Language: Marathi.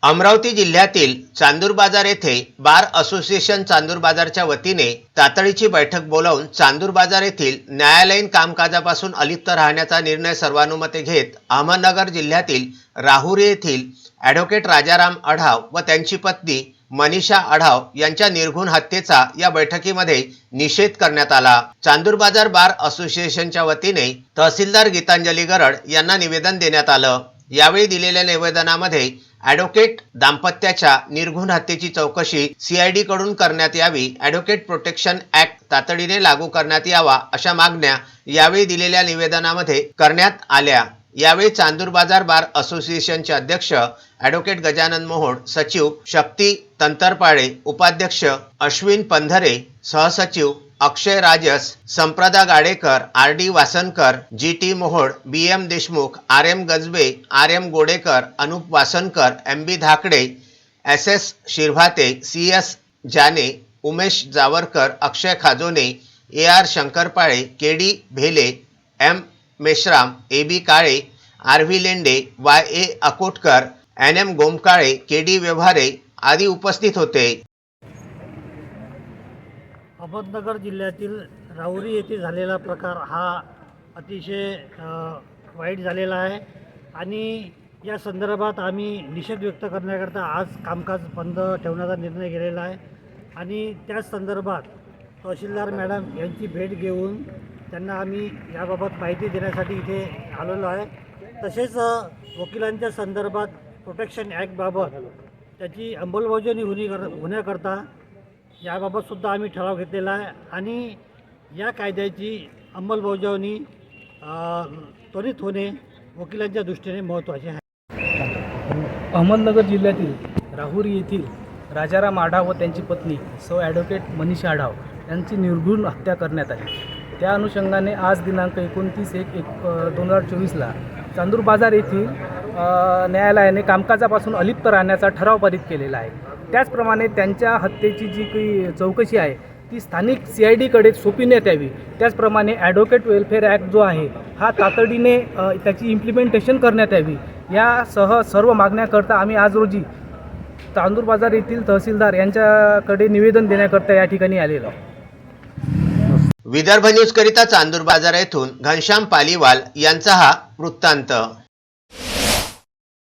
अमरावती जिल्ह्यातील चांदूर बाजार येथे बार असोसिएशन चांदूर बाजारच्या वतीने तातडीची बैठक बोलावून चांदूर बाजार येथील न्यायालयीन कामकाजापासून अलिप्त राहण्याचा निर्णय सर्वानुमते घेत अहमदनगर जिल्ह्यातील राहुरी येथील ॲडव्होकेट राजाराम आढाव व त्यांची पत्नी मनीषा आढाव यांच्या निर्घृण हत्येचा या बैठकीमध्ये निषेध करण्यात आला। चांदूर बाजार बार असोसिएशनच्या वतीने तहसीलदार गीतांजली गरड यांना निवेदन देण्यात आलं। यावेळी दिलेल्या निवेदनामध्ये ॲडव्होकेट दाम्पत्याच्या निर्घृण हत्येची चौकशी CID कडून करण्यात यावी, ॲडव्होकेट प्रोटेक्शन ॲक्ट तातडीने लागू करण्यात यावा अशा मागण्या यावेळी दिलेल्या निवेदनामध्ये करण्यात आल्या। यावेळी चांदूर बाजार बार असोसिएशनचे अध्यक्ष ॲडव्होकेट गजानन मोहोड, सचिव शक्ती तंतरपाळे, उपाध्यक्ष अश्विन पंधरे, सहसचिव अक्षय राजस, Samprada Gadekar, RD Wasankar, GT Mohod, BM Deshmukh, RM गजबे, RM Godekar, Anup Wasankar, MB Dhakade, SS Shirbhate, CS जाने, उमेश जावरकर, अक्षय खाजोने, AR शंकरपाळे, KD भेले, M मेश्राम, AB काळे, RV Lende, YA Akotkar, NM गोमकाळे, KD Vyavahare आदी उपस्थित होते। अहमदनगर जिल्ह्यातील राहुरी येथे झालेला प्रकार हा अतिशय वाईट झालेला आहे आणि या संदर्भात आम्ही निषेध व्यक्त करण्याकरता आज कामकाज बंद ठेवण्याचा निर्णय घेतलेला आहे आणि त्याच संदर्भात तहसीलदार मॅडम यांची भेट घेऊन त्यांना आम्ही याबाबत माहिती देण्यासाठी इथे आलेलो आहे। तसेच वकिलांच्या संदर्भात प्रोटेक्शन ॲक्टबाबत त्याची अंमलबजावणी होण्याकरता याबाबत सुद्धा आम्ही ठराव घेतलेला आहे आणि या कायद्याची अंमलबजावणी त्वरित होणे वकिलांच्या दृष्टीने महत्त्वाचे आहे। अहमदनगर जिल्ह्यातील राहुरी येथील राजाराम आढाव व त्यांची पत्नी सौ ॲडव्होकेट मनीषा आढाव यांची निर्घृण हत्या करण्यात आली। त्या अनुषंगाने आज दिनांक 29/1/2024ला चांदूर बाजार येथील न्यायालयाने कामकाजापासून अलिप्त राहण्याचा ठराव पारित केलेला आहे। त्याचप्रमाणे त्यांच्या हत्येची जी काही चौकशी आहे ती स्थानिक CID कडे सोपविण्यात यावी। त्याचप्रमाणे ॲडव्होकेट वेलफेअर ॲक्ट जो आहे हा तातडीने त्याची इम्प्लिमेंटेशन करण्यात यावी। यासह सर्व मागण्याकरता आम्ही आज रोजी चांदूर बाजार येथील तहसीलदार यांच्याकडे निवेदन देण्याकरता या ठिकाणी आलेलो आहोत। विदर्भ न्यूज करिता चांदूर बाजार येथून घनश्याम पालीवाल यांचा हा वृत्तांत।